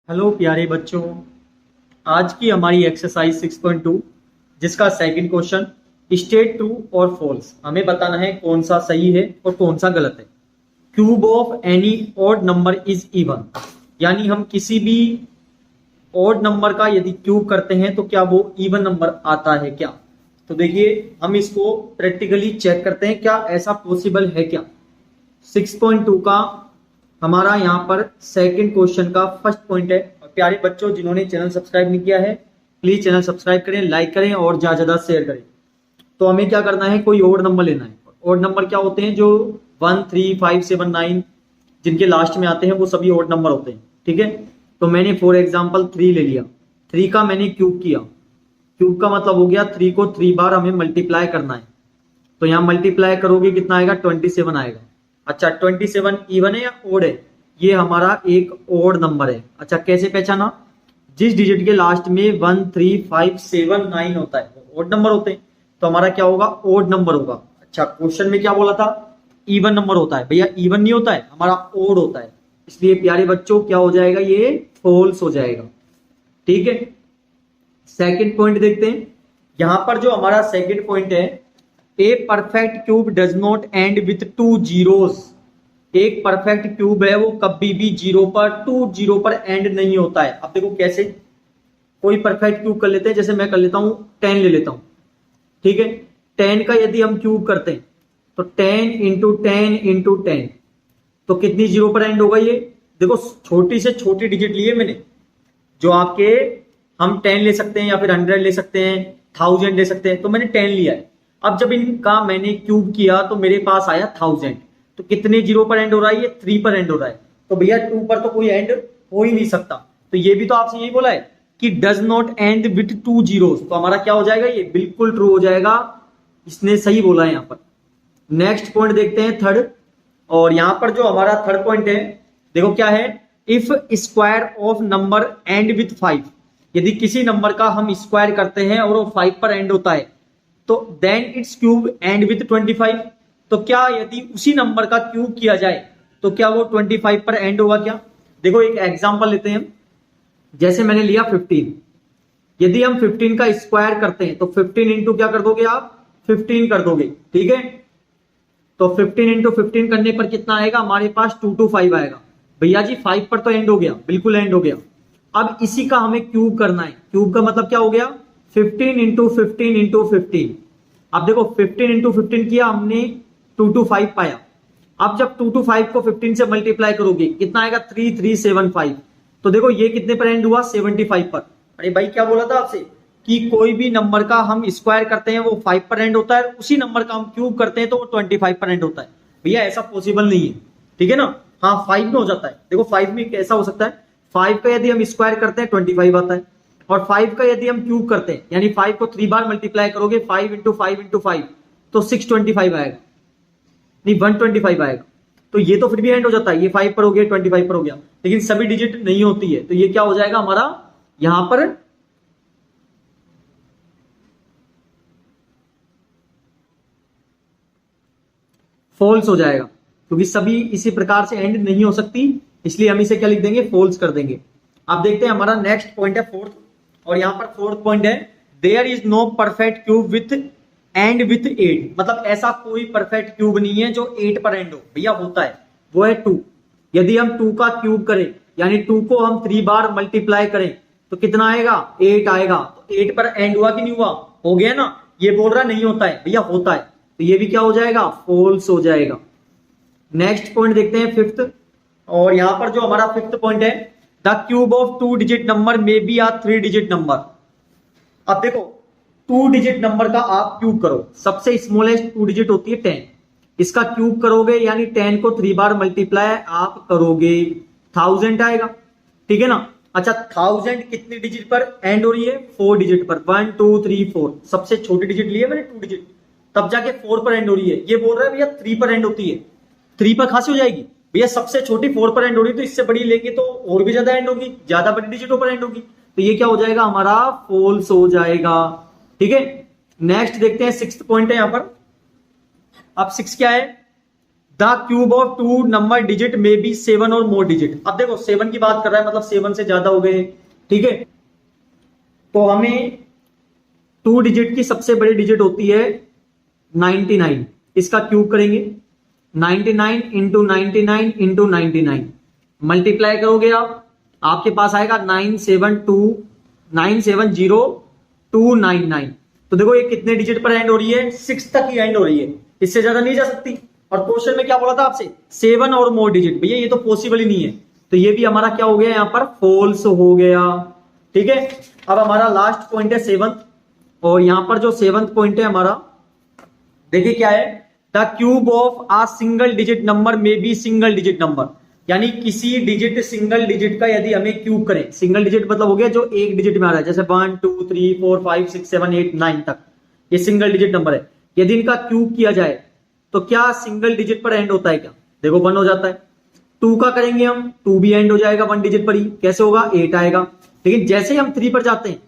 Hello प्यारे बच्चों। आज की हमारी एक्सरसाइज 6.2 जिसका सेकंड क्वेश्चन स्टेट ट्रू और फॉल्स, हमें बताना है कौन सा सही है और कौन सा गलत है। Cube of any odd number is even, यानी हम किसी भी ऑड नंबर का यदि क्यूब करते हैं तो क्या वो इवन नंबर आता है क्या। तो देखिए हम इसको प्रैक्टिकली चेक करते हैं क्या ऐसा पॉसिबल है क्या। 6.2 का हमारा यहाँ पर सेकंड क्वेश्चन का फर्स्ट पॉइंट है। और प्यारे बच्चों जिन्होंने चैनल सब्सक्राइब नहीं किया है प्लीज चैनल सब्सक्राइब करें, लाइक करें और ज्यादा ज्यादा शेयर करें। तो हमें क्या करना है, कोई ओड नंबर लेना है। ओड नंबर क्या होते हैं, जो 1 3 5 7 9 जिनके लास्ट में आते हैं वो सभी ओड नंबर होते हैं। ठीक है, तो मैंने फॉर एग्जाम्पल 3 ले लिया। 3 का मैंने क्यूब किया। क्यूब का मतलब हो गया 3 को 3 बार हमें मल्टीप्लाई करना है। तो यहाँ मल्टीप्लाई करोगे कितना आएगा, 27 आएगा। अच्छा 27 इवन है या ओड है, ये हमारा एक ओड नंबर है। अच्छा कैसे पहचाना, जिस डिजिट के लास्ट में 1 3 5 7 9 होता है वो ओड नंबर होते हैं, तो हमारा क्या होगा, ओड नंबर होगा। अच्छा क्वेश्चन में क्या बोला था, इवन नंबर होता है। भैया इवन नहीं होता है, हमारा ओड होता है, इसलिए प्यारे बच्चों क्या हो जाएगा, ये फॉल्स हो जाएगा। ठीक है, सेकंड पॉइंट देखते हैं। यहां पर जो हमारा सेकंड पॉइंट है, a perfect cube does not and with 2 zeros. एक परफेक्ट क्यूब है वो कभी भी जीरो पर 2 जीरो पर एंड नहीं होता है। अब देखो कैसे, कोई परफेक्ट क्यूब कर लेते हैं, जैसे मैं कर लेता हूं 10 ले लेता हूं। ठीक है, 10 का यदि हम क्यूब करते हैं तो 10 इंटू 10 इंटू 10, तो कितनी जीरो पर एंड होगा ये। देखो छोटी से छोटी डिजिट लिए मैंने, जो आपके हम 10 ले सकते हैं या फिर 100 ले सकते हैं, 1000 ले सकते हैं, तो मैंने 10 लिया है। अब जब इनका मैंने क्यूब किया तो मेरे पास आया 1000, तो कितने जीरो पर एंड हो रहा है, ये 3 पर एंड हो रहा है। तो भैया 2 पर तो कोई एंड हो ही नहीं सकता। तो ये भी तो आपसे यही बोला है कि does not and with 2 zeros, तो हमारा क्या हो जाएगा, ये बिल्कुल ट्रू हो जाएगा। इसने सही बोला है यहाँ पर। नेक्स्ट पॉइंट देखते हैं थर्ड, और यहां पर जो हमारा थर्ड पॉइंट है देखो क्या है, if square of number and with 5, यदि किसी नंबर का हम स्क्वायर करते हैं और वो 5 पर एंड होता है, तो then it's cube end with 25। तो क्या यदि उसी नंबर का क्यूब किया जाए तो क्या वो 25 पर एंड होगा क्या। देखो एक एग्जांपल लेते हैं, जैसे मैंने लिया 15। यदि हम 15 का स्क्वायर करते हैं तो 15 इंटू क्या कर दोगे आप, 15 कर दोगे। ठीक है, तो 15 इंटू 15 करने पर कितना आएगा, हमारे पास 225 आएगा। भैया जी 5 पर तो एंड हो गया, बिल्कुल एंड हो गया। अब इसी का हमें क्यूब करना है। क्यूब का मतलब क्या हो गया, 15 इंटू 15 इंटू 15। अब देखो 15 इंटू 15 किया हमने, 225 पाया। अब जब 225 को 15 से मल्टीप्लाई करोगे कितना आएगा, 3375। तो देखो ये कितने पर एंड हुआ, 75 पर। अरे भाई क्या बोला था आपसे कि कोई भी नंबर का हम स्क्वायर करते हैं वो 5 पर एंड होता है, उसी नंबर का हम क्यूब करते हैं तो वो 25 पर एंड होता है। भैया ऐसा पॉसिबल नहीं है। ठीक है ना, हाँ 5 में हो जाता है। देखो 5 में कैसा हो सकता है, 5 का यदि हम स्क्वायर करते हैं 25 आता है, और 5 का यदि हम क्यूब करते हैं यानी 5 को 3 बार मल्टीप्लाई करोगे, 5 इंटू 5 इंटू 5, तो 625 आएगा, नहीं 125 आएगा। तो ये तो फिर भी एंड हो जाता है, ये 5 पर हो गया, 25 पर हो गया, लेकिन सभी डिजिट नहीं होती है। तो ये क्या हो जाएगा हमारा, यहां पर फॉल्स हो जाएगा, क्योंकि सभी इसी प्रकार से एंड नहीं हो सकती, इसलिए हम इसे क्या लिख देंगे, फॉल्स कर देंगे। अब देखते हैं हमारा नेक्स्ट पॉइंट है फोर्थ, और यहां पर फोर्थ पॉइंट है, there is no perfect cube with end with 8। मतलब ऐसा कोई परफेक्ट क्यूब नहीं है जो 8 पर एंड हो। भैया होता है, वो है 2। यदि हम 2 का क्यूब करें यानी 2 को हम 3 बार मल्टीप्लाई करें तो कितना आएगा, 8 आएगा। तो 8 पर एंड हुआ कि नहीं हुआ, हो गया ना। ये बोल रहा नहीं होता है, भैया होता है, तो ये भी क्या हो जाएगा, फॉल्स हो जाएगा। नेक्स्ट पॉइंट देखते हैं फिफ्थ, और यहां पर जो हमारा फिफ्थ पॉइंट है, the cube of 2 digit number may be a 3 digit number. अब देखो 2 डिजिट नंबर का आप क्यूब करो, सबसे स्मॉलेस्ट 2 डिजिट होती है 10, इसका क्यूब करोगे यानी 10 को 3 बार मल्टीप्लाई आप करोगे, 1000 आएगा। ठीक है ना। अच्छा 1000 कितनी डिजिट पर एंड हो रही है, 4 डिजिट पर, 1 2 3 4, सबसे छोटी डिजिट ली है मैंने 2 डिजिट, तब जाके 4 पर एंड हो रही है। ये बोल रहा है भैया 3 पर एंड होती है, 3 पर खासी हो जाएगी। भैया सबसे छोटी 4 पर एंड हो रही है, तो इससे बड़ी लेंगे तो और भी ज्यादा एंड होगी, ज्यादा बड़ी डिजिटों पर एंड होगी, तो ये क्या हो जाएगा हमारा, फॉल्स हो जाएगा। ठीक है, नेक्स्ट देखते हैं सिक्स्थ पॉइंट है यहां पर। अब 6 क्या है, the cube of two number digit में बी 7 और मोर डिजिट। अब देखो 7 की बात कर रहा है, मतलब 7 से ज्यादा हो गए, ठीक है। तो हमें 2 डिजिट की सबसे बड़ी डिजिट होती है 99, इसका क्यूब करेंगे 99 इंटू 99 इंटू 99, मल्टीप्लाई करोगे आप, आपके पास आएगा 970,299। तो देखो ये कितने डिजिट पर एंड हो रही है, 6 तक ही एंड हो रही है, इससे ज्यादा नहीं जा सकती। और क्वेश्चन में क्या बोला था आपसे, 7 और मोर डिजिट, भैया ये तो पॉसिबल ही नहीं है, तो ये भी हमारा क्या हो गया यहां पर, फॉल्स हो गया, ठीक है। अब हमारा लास्ट पॉइंट है 7th, और यहां पर जो 7th पॉइंट है हमारा, देखिए क्या है, the cube of a single digit number में बी सिंगल डिजिट नंबर, यानी किसी डिजिट सिंगल डिजिट का यदि हमें क्यूब करें, सिंगल डिजिट मतलब हो गया जो एक डिजिट में आ रहा है, जैसे 1 2 3 4 5 6 7 8 9 तक, ये सिंगल डिजिट नंबर है, यदि इनका क्यूब किया जाए तो क्या सिंगल डिजिट पर एंड होता है क्या, देखो 1 हो जाता है। 2 का करेंगे हम, 2 भी एंड हो जाएगा 1 डिजिट पर ही, कैसे होगा, 8 आएगा। लेकिन जैसे ही हम 3 पर जाते हैं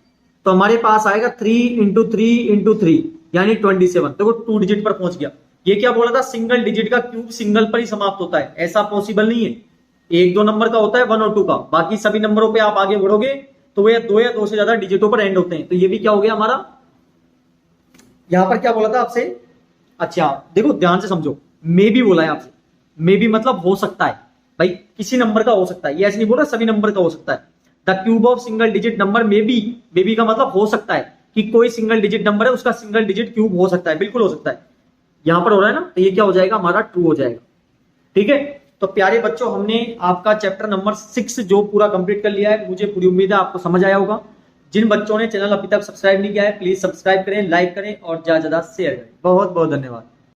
तो हमारे पास आएगा 3 इंटू 3 इंटू 3 यानी 27, देखो 2 डिजिट पर पहुंच गया। ये क्या बोला था, सिंगल डिजिट का क्यूब सिंगल पर ही समाप्त होता है, ऐसा पॉसिबल नहीं है। 1 2 नंबर का होता है 1 और 2 का, बाकी सभी नंबरों पे आप आगे बढ़ोगे तो वो या 2 से ज्यादा डिजिटों पर एंड होते हैं। तो ये भी क्या हो गया हमारा, यहां पर क्या बोला था आपसे, अच्छा देखो ध्यान से समझो, मे भी बोला है आपसे, मे भी मतलब हो सकता है, भाई किसी नंबर का हो सकता है, ये ऐसे नहीं बोल रहा सभी नंबर का हो सकता है। The cube of single digit number may B का मतलब हो सकता है कि कोई सिंगल डिजिट नंबर है उसका सिंगल डिजिट क्यूब हो सकता है, बिल्कुल हो सकता है, यहां पर हो रहा है ना, तो ये क्या हो जाएगा हमारा, ट्रू हो जाएगा, ठीक है। तो प्यारे बच्चों, हमने आपका चैप्टर नंबर 6 जो पूरा कंप्लीट कर लिया है, मुझे पूरी उम्मीद है आपको समझ आया होगा। जिन बच्चों ने चैनल अभी तक सब्सक्राइब नहीं किया है, प्लीज सब्सक्राइब करें, लाइक करें और ज्यादा से ज्यादा शेयर करें। बहुत बहुत धन्यवाद।